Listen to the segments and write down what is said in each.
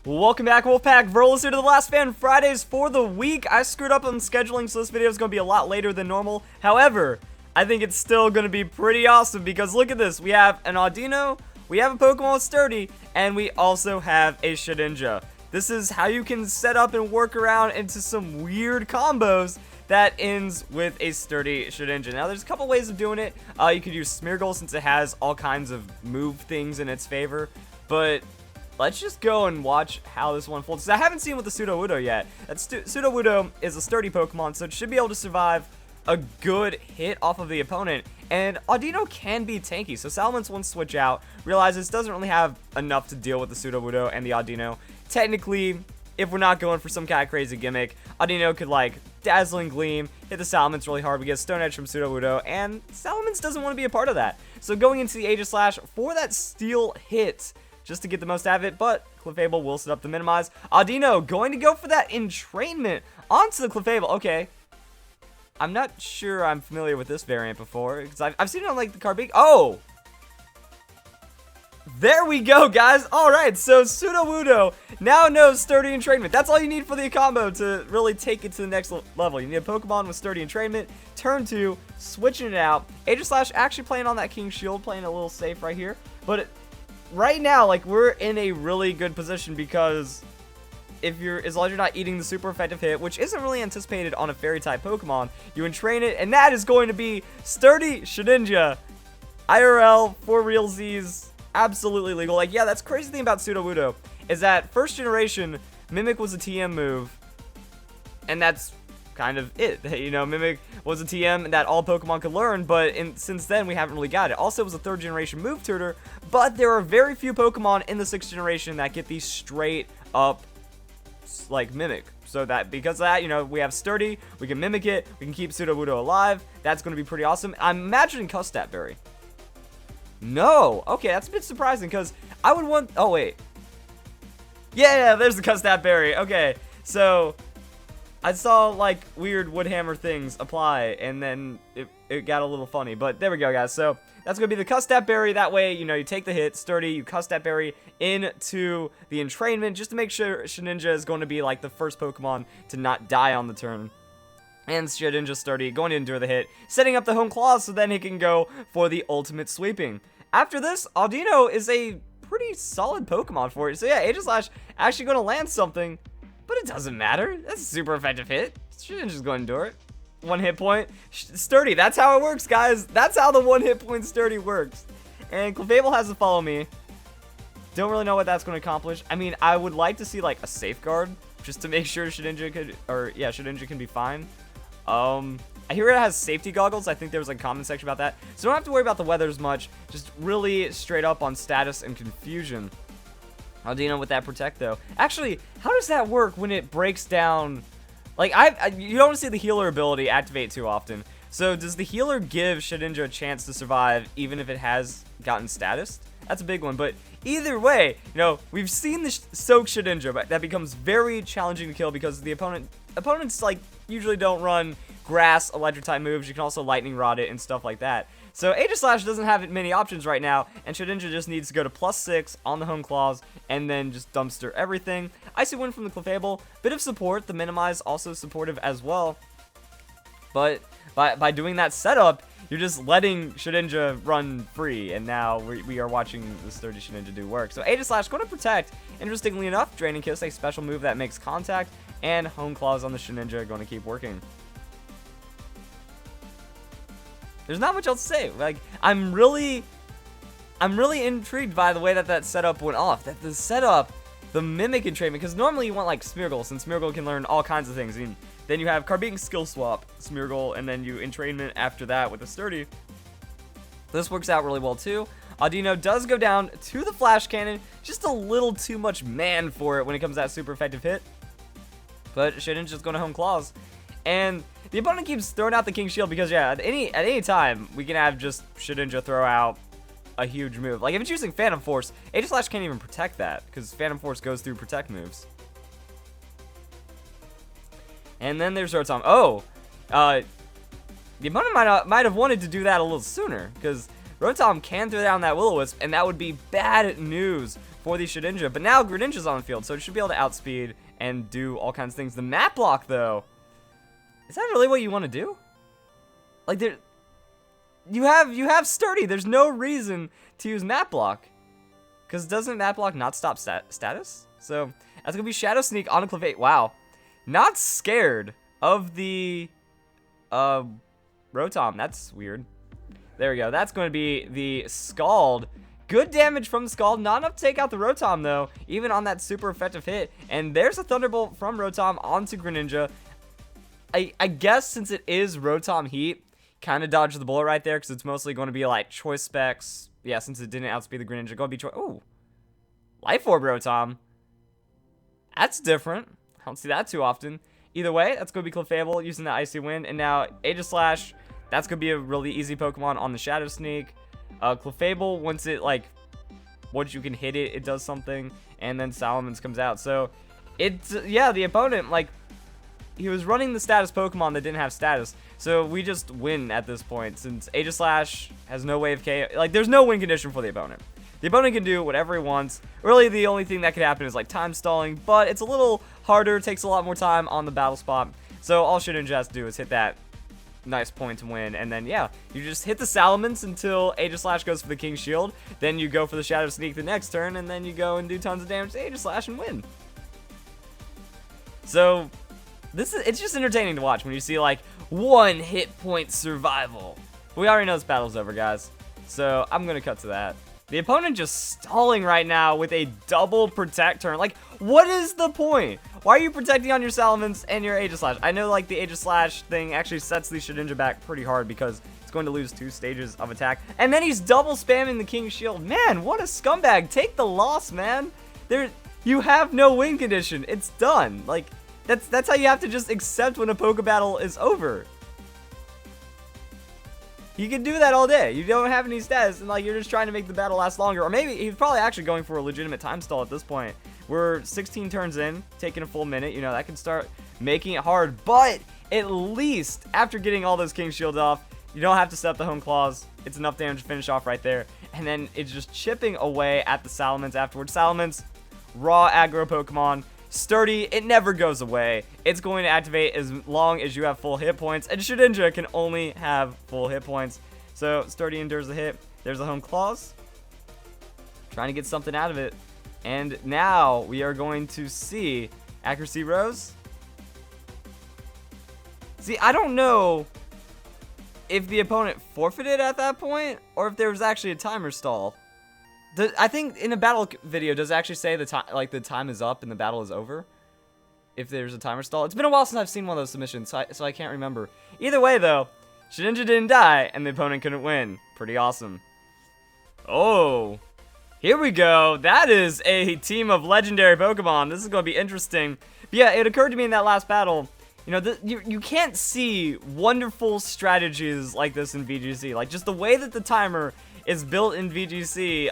Welcome back, Wolfpack. Verlis here to the Last Fan Fridays for the week. I screwed up on scheduling, so this video is going to be a lot later than normal. However, I think it's still going to be pretty awesome because look at this. We have an Audino, we have a Pokemon with Sturdy, and we also have a Shedinja. This is how you can set up and work around into some weird combos that ends with a Sturdy Shedinja. Now, there's a couple ways of doing it. You could use Smeargle since it has all kinds of move things in its favor, but let's just go and watch how this one unfolds. I haven't seen with the Sudowoodo yet. Sudowoodo is a sturdy Pokemon, so it should be able to survive a good hit off of the opponent. And Audino can be tanky, so Salamence, once switch out, realizes it doesn't really have enough to deal with the Sudowoodo and the Audino. Technically, if we're not going for some kind of crazy gimmick, Audino could, like, Dazzling Gleam, hit the Salamence really hard, we get Stone Edge from Sudowoodo, and Salamence doesn't want to be a part of that. So going into the Aegislash for that steal hit, just to get the most out of it, but Clefable will set up the minimize. Audino going to go for that entrainment onto the Clefable. Okay. I'm not sure I'm familiar with this variant before, because I've seen it on, like, the Carbink. Oh! There we go, guys. Alright, so Sudowoodo now knows Sturdy Entrainment. That's all you need for the combo to really take it to the next level. You need a Pokemon with Sturdy Entrainment. Turn 2, switching it out. Aegislash actually playing on that King Shield, playing a little safe right here. But right now, like, we're in a really good position because as long as you're not eating the super effective hit, which isn't really anticipated on a fairy type Pokemon, you entrain it, and that is going to be Sturdy Shedinja. IRL, for realsies, absolutely legal. Like, yeah, that's the crazy thing about Sudowoodo, is that first generation, Mimic was a TM move, and that's kind of it. You know, Mimic was a TM that all Pokemon could learn, but since then we haven't really got it. Also, it was a third generation move tutor, but there are very few Pokemon in the 6th generation that get these straight up, like, Mimic. So that, because of that, you know, we have Sturdy, we can Mimic it, we can keep Sudowoodo alive. That's going to be pretty awesome. I'm imagining Custap Berry. No! Okay, that's a bit surprising, because I would want, oh wait. Yeah, there's the Custap Berry. Okay, so I saw, like, weird Woodhammer things apply, and then it got a little funny. But there we go, guys. So that's going to be the Custap Berry. That way, you know, you take the hit, Sturdy, you Custap Berry into the entrainment, just to make sure Shedinja is going to be, like, the first Pokemon to not die on the turn. And Shedinja Sturdy going to endure the hit, setting up the home claws so then he can go for the ultimate sweeping. After this, Audino is a pretty solid Pokemon for it. So yeah, Aegislash actually going to land something. But it doesn't matter. That's a super effective hit. Shedinja's going to endure it. 1 hit point. Sturdy. That's how it works, guys. That's how the 1 hit point Sturdy works. And Clefable has to follow me. Don't really know what that's going to accomplish. I mean, I would like to see, like, a safeguard just to make sure Shedinja can be fine. I hear it has safety goggles. I think there was a comment section about that. So don't have to worry about the weather as much. Just really straight up on status and confusion. Audino with that protect, though. Actually, how does that work when it breaks down? Like, you don't see the healer ability activate too often. So does the healer give Shedinja a chance to survive even if it has gotten status? That's a big one. But either way, you know, we've seen the Soak Shedinja, but that becomes very challenging to kill because the opponents, like, usually don't run grass, electric type moves. You can also lightning rod it and stuff like that. So Aegislash doesn't have many options right now, and Shedinja just needs to go to +6 on the home claws, and then just dumpster everything. Icy Wind from the Clefable, bit of support. The Minimize also supportive as well. But by doing that setup, you're just letting Shedinja run free, and now we are watching the Sturdy Shedinja do work. So Aegislash going to protect. Interestingly enough, Draining Kiss, a special move that makes contact, and home claws on the Shedinja going to keep working. There's not much else to say. Like, I'm really intrigued by the way that setup went off. That the setup, the Mimic entrainment, because normally you want, like, Smeargle, since Smeargle can learn all kinds of things. I mean, then you have Carbink skill swap Smeargle, and then you entrainment after that with the Sturdy. This works out really well too. Audino does go down to the Flash Cannon, just a little too much man for it when it comes to that super effective hit. But Shedinja's going to home claws. And the opponent keeps throwing out the King Shield because, yeah, at any time, we can have just Shedinja throw out a huge move. Like, if it's using Phantom Force, Aegislash can't even protect that because Phantom Force goes through protect moves. And then there's Rotom. Oh, the opponent might have wanted to do that a little sooner because Rotom can throw down that Will-O-Wisp, and that would be bad news for the Shedinja. But now Greninja's on the field, so it should be able to outspeed and do all kinds of things. The map block, though, is that really what you want to do? Like, you have Sturdy. There's no reason to use map block, because doesn't map block not stop status? So that's gonna be Shadow Sneak on a Clefairy. Wow, not scared of the Rotom. That's weird. There we go. That's going to be the Scald. Good damage from the Scald. Not enough to take out the Rotom, though, even on that super effective hit. And there's a Thunderbolt from Rotom onto Greninja. I guess since it is Rotom Heat, kind of dodged the bullet right there, because it's mostly going to be like choice specs. Yeah, since it didn't outspeed the Greninja, going to be choice. Ooh, Life Orb Rotom. That's different. I don't see that too often. Either way, that's going to be Clefable using the Icy Wind. And now Aegislash, that's going to be a really easy Pokemon on the Shadow Sneak. Clefable, once you can hit it, it does something. And then Salamence comes out. So, yeah, the opponent, like, he was running the status Pokemon that didn't have status. So, we just win at this point. Since Aegislash has no way of KO. Like, there's no win condition for the opponent. The opponent can do whatever he wants. Really, the only thing that could happen is, like, time stalling. But it's a little harder. It takes a lot more time on the battle spot. So, all Shedinja has to do is hit that nice point to win. And then, yeah, you just hit the Salamence until Aegislash goes for the King's Shield. Then you go for the Shadow Sneak the next turn. And then you go and do tons of damage to Aegislash and win. So, it's just entertaining to watch when you see, like, 1 hit point survival. We already know this battle's over, guys. So, I'm going to cut to that. The opponent just stalling right now with a double protect turn. Like, what is the point? Why are you protecting on your Salamence and your Aegislash? I know, like, the Aegislash thing actually sets the Shedinja back pretty hard because it's going to lose 2 stages of attack. And then he's double spamming the King's Shield. Man, what a scumbag. Take the loss, man. You have no win condition. It's done. Like, that's how you have to just accept when a Poke Battle is over. You can do that all day. You don't have any stats, and like you're just trying to make the battle last longer. Or maybe he's probably actually going for a legitimate time stall at this point. We're 16 turns in, taking a full minute. You know, that can start making it hard. But at least after getting all those King Shields off, you don't have to set up the Hone Claws. It's enough damage to finish off right there. And then it's just chipping away at the Salamence afterwards. Salamence, raw aggro Pokemon. Sturdy, it never goes away. It's going to activate as long as you have full hit points, and Shedinja can only have full hit points. So, Sturdy endures the hit. There's a Hone Claws. Trying to get something out of it. And now, we are going to see Accuracy Rose. See, I don't know if the opponent forfeited at that point, or if there was actually a timer stall. I think in a battle video, does it actually say the time, like the time is up and the battle is over? If there's a timer stall. It's been a while since I've seen one of those submissions, so I can't remember. Either way, though, Shedinja didn't die, and the opponent couldn't win. Pretty awesome. Oh, here we go. That is a team of legendary Pokemon. This is going to be interesting. But yeah, it occurred to me in that last battle, you know, you can't see wonderful strategies like this in VGC. Like, just the way that the timer is built in VGC,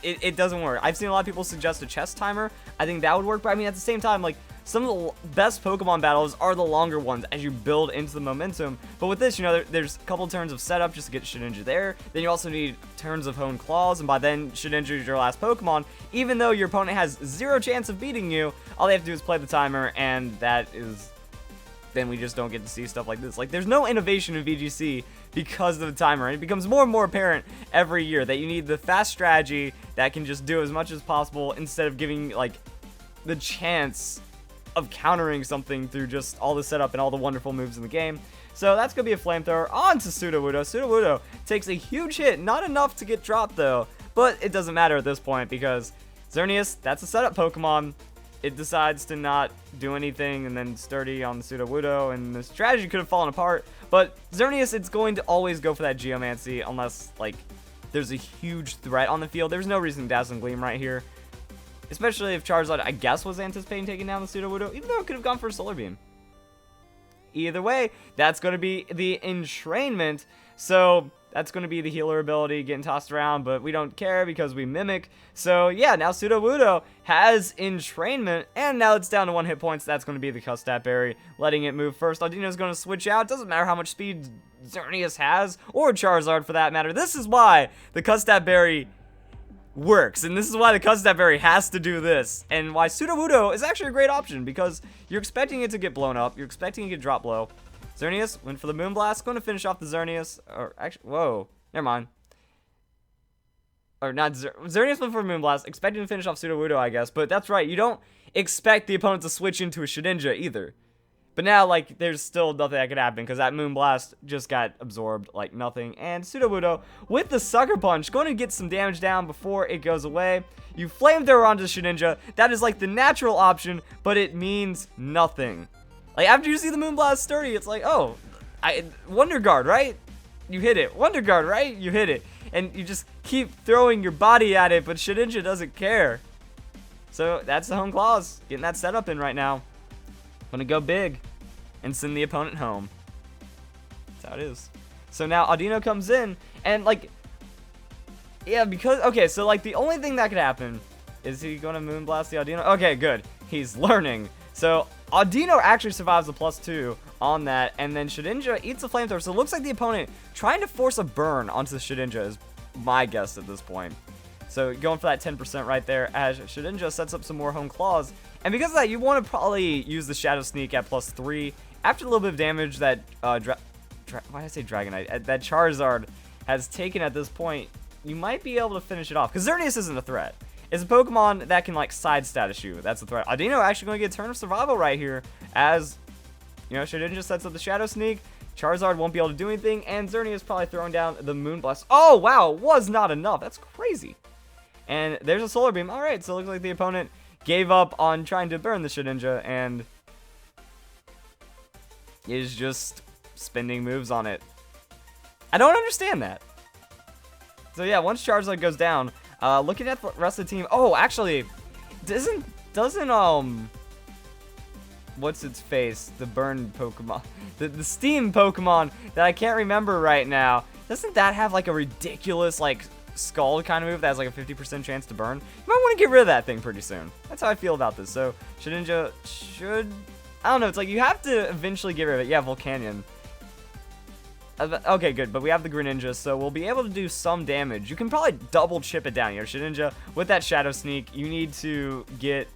it doesn't work. I've seen a lot of people suggest a chess timer. I think that would work, but I mean, at the same time, like, some of the best Pokemon battles are the longer ones as you build into the momentum. But with this, you know, there's a couple turns of setup just to get Shedinja there. Then you also need turns of Hone Claws, and by then, Shedinja is your last Pokemon. Even though your opponent has 0 chance of beating you, all they have to do is play the timer, and that is... then we just don't get to see stuff like this. Like, there's no innovation in VGC because of the timer, and it becomes more and more apparent every year that you need the fast strategy that can just do as much as possible instead of giving, like, the chance of countering something through just all the setup and all the wonderful moves in the game. So that's going to be a Flamethrower on to Sudowoodo. Sudowoodo takes a huge hit, not enough to get dropped, though, but it doesn't matter at this point because Xerneas, that's a setup Pokemon. It decides to not do anything, and then Sturdy on the Sudowoodo, and the strategy could have fallen apart. But Xerneas, it's going to always go for that Geomancy unless, like, there's a huge threat on the field. There's no reason to Dazzling Gleam right here. Especially if Charizard, I guess, was anticipating taking down the Sudowoodo, even though it could have gone for a Solar Beam. Either way, that's going to be the entrainment. So, That's going to be the healer ability getting tossed around, but we don't care because we mimic. So yeah, now Sudowoodo has entrainment, and now it's down to 1 hit points. That's going to be the Custap Berry, letting it move first. Audino's going to switch out. Doesn't matter how much speed Xerneas has, or Charizard for that matter. This is why the Custap Berry works, and this is why the Custap Berry has to do this, and why Sudowoodo is actually a great option, because you're expecting it to get blown up, you're expecting it to get drop blow. Xerneas went for the Moonblast, going to finish off the Xerneas, or actually, whoa, never mind. Or not, Xerneas went for a Moonblast, expecting to finish off Sudowoodo, I guess, but that's right, you don't expect the opponent to switch into a Shedinja either. But now, like, there's still nothing that could happen, because that Moonblast just got absorbed like nothing. And Sudowoodo, with the Sucker Punch, going to get some damage down before it goes away. You Flamethrower onto the Shedinja. That is, like, the natural option, but it means nothing. Like, after you see the Moonblast sturdy, it's like, oh, Wonder Guard, right? You hit it. Wonder Guard, right? You hit it. And you just keep throwing your body at it, but Shedinja doesn't care. So, that's the Home Claws. Getting that setup in right now. Gonna go big and send the opponent home. That's how it is. So now Audino comes in, and like, yeah, because, okay, so like the only thing that could happen is he gonna Moonblast the Audino? Okay, good. He's learning. So Audino actually survives the +2 on that, and then Shedinja eats the Flamethrower. So it looks like the opponent trying to force a burn onto the Shedinja is my guess at this point. So going for that 10% right there as Shedinja sets up some more Home Claws. And because of that, you want to probably use the Shadow Sneak at +3. After a little bit of damage that, why did I say Dragonite? That Charizard has taken at this point, you might be able to finish it off. Because Xerneas isn't a threat. It's a Pokemon that can, like, side status you. That's the threat. Audino actually going to get a turn of survival right here as, you know, Shedinja sets up the Shadow Sneak. Charizard won't be able to do anything, and Xerneas probably throwing down the Moonblast. Oh, wow, it was not enough. That's crazy. And there's a Solar Beam. All right, so it looks like the opponent gave up on trying to burn the Shedinja and is just spending moves on it. I don't understand that. So yeah, once Charizard goes down, looking at the rest of the team. Oh, actually, doesn't what's its face? The burn Pokemon, the steam Pokemon that I can't remember right now. Doesn't that have like a ridiculous like Scald kind of move that has like a 50% chance to burn? You might want to get rid of that thing pretty soon. That's how I feel about this. So Shedinja should, I don't know, it's like you have to eventually get rid of it. Yeah, Volcanion. Okay, good, but we have the Greninja, so we'll be able to do some damage. You can probably double chip it down. You know, Shedinja, with that Shadow Sneak, you need to get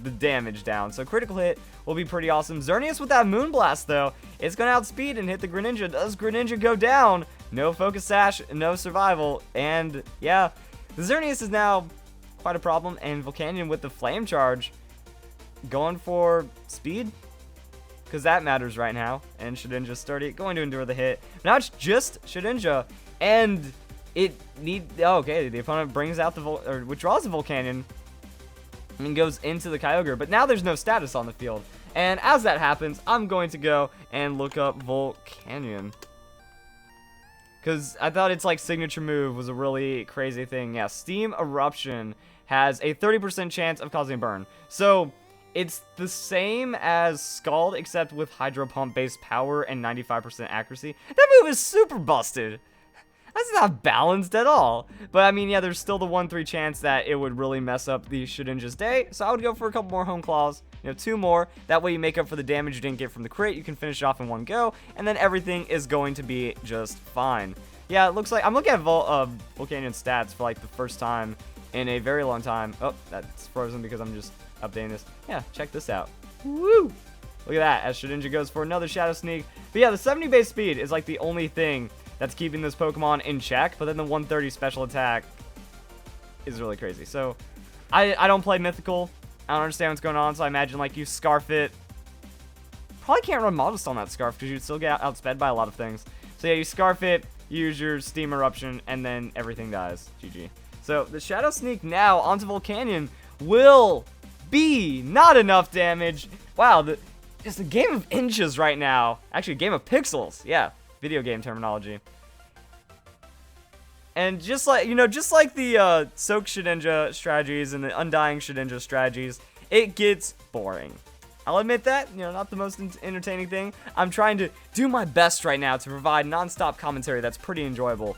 the damage down. So critical hit will be pretty awesome. Xerneas with that Moonblast, though, it's going to outspeed and hit the Greninja. Does Greninja go down? No Focus Sash, no Survival, and yeah, the Xerneas is now quite a problem, and Volcanion with the Flame Charge going for speed, because that matters right now, and Shedinja sturdy, going to endure the hit. Now it's just Shedinja, and it okay, the opponent brings out the withdraws the Volcanion, and goes into the Kyogre, but now there's no status on the field. And as that happens, I'm going to go and look up Volcanion, because I thought its like signature move was a really crazy thing. Yeah, Steam Eruption has a 30% chance of causing a burn. So it's the same as Scald, except with Hydro Pump based power and 95% accuracy. That move is super busted. That's not balanced at all. But I mean, yeah, there's still the 1-3 chance that it would really mess up the Shedinja's day. So I would go for a couple more Home Claws. You know, 2 more. That way you make up for the damage you didn't get from the crit. You can finish it off in one go. And then everything is going to be just fine. Yeah, it looks like I'm looking at Volcanion stats for like the first time in a very long time. Oh, that's frozen because I'm just updating this. Yeah, check this out. Woo! Look at that, as Shedinja goes for another Shadow Sneak. But yeah, the 70 base speed is like the only thing that's keeping this Pokemon in check, but then the 130 special attack is really crazy. So, I don't play Mythical. I don't understand what's going on, so I imagine like you Scarf it. Probably can't run Modest on that Scarf, because you'd still get outsped by a lot of things. So yeah, you Scarf it, use your Steam Eruption, and then everything dies. GG. So, the Shadow Sneak now onto Volcanion will be not enough damage. Wow, just a game of inches right now. Actually, a game of pixels. Yeah, video game terminology. And just like, you know, just like the Soak Shedinja strategies and the Undying Shedinja strategies, it gets boring. I'll admit that, you know, not the most entertaining thing. I'm trying to do my best right now to provide non-stop commentary that's pretty enjoyable.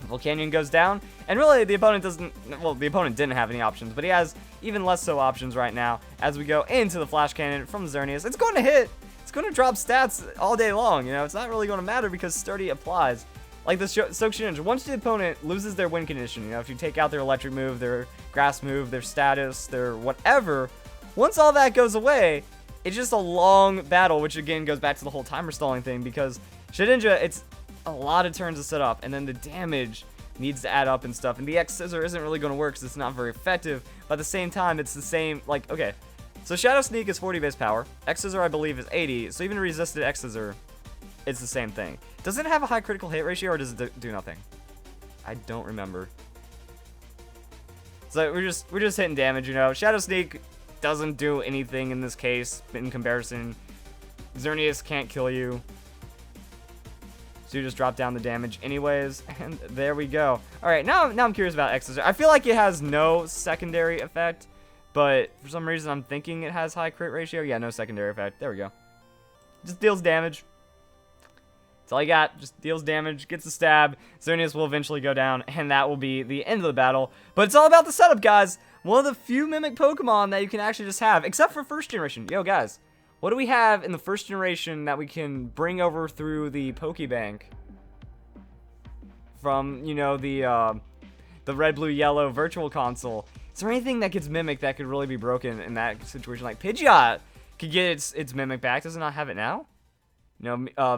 Volcanion goes down, and really the opponent doesn't, well, the opponent didn't have any options, but he has even less so options right now as we go into the Flash Cannon from Xerneas. It's going to hit. It's going to drop stats all day long, you know. It's not really going to matter because Sturdy applies. Like the Soak Shedinja, once the opponent loses their win condition, you know, if you take out their electric move, their grass move, their status, their whatever, once all that goes away, it's just a long battle, which again goes back to the whole timer stalling thing, because Shedinja, it's a lot of turns to set up, and then the damage needs to add up and stuff, and the X Scissor isn't really going to work because it's not very effective, but at the same time, it's the same, like, okay, so Shadow Sneak is 40 base power, X Scissor, I believe, is 80, so even resisted X Scissor, it's the same thing. Does it have a high critical hit ratio, or does it do nothing? I don't remember. So we're just hitting damage, you know. Shadow Sneak doesn't do anything in this case in comparison. Xerneas can't kill you, so you just drop down the damage anyways, and there we go. All right, now I'm curious about X Scissor. I feel like it has no secondary effect, but for some reason I'm thinking it has high crit ratio. Yeah, no secondary effect. There we go. Just deals damage. That's all you got. Just deals damage, gets a stab. Xerneas will eventually go down, and that will be the end of the battle. But it's all about the setup, guys. One of the few Mimic Pokemon that you can actually just have, except for first generation. Yo, guys, what do we have in the first generation that we can bring over through the Pokebank from, you know, the red, blue, yellow virtual console? Is there anything that gets Mimic that could really be broken in that situation? Like Pidgeot could get its Mimic back. Does it not have it now? You know,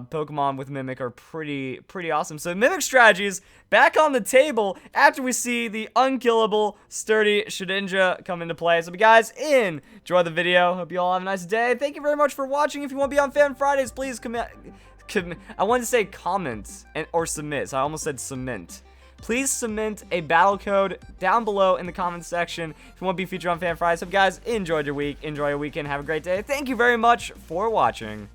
Pokemon with Mimic are pretty awesome. So Mimic strategies back on the table after we see the unkillable Sturdy Shedinja come into play. So guys, enjoy the video. Hope you all have a nice day. Thank you very much for watching. If you want to be on Fan Fridays, please comment. I wanted to say comment or submit, so I almost said cement. Please submit a battle code down below in the comments section if you want to be featured on Fan Fridays. So guys, enjoy your week, enjoy your weekend, have a great day. Thank you very much for watching.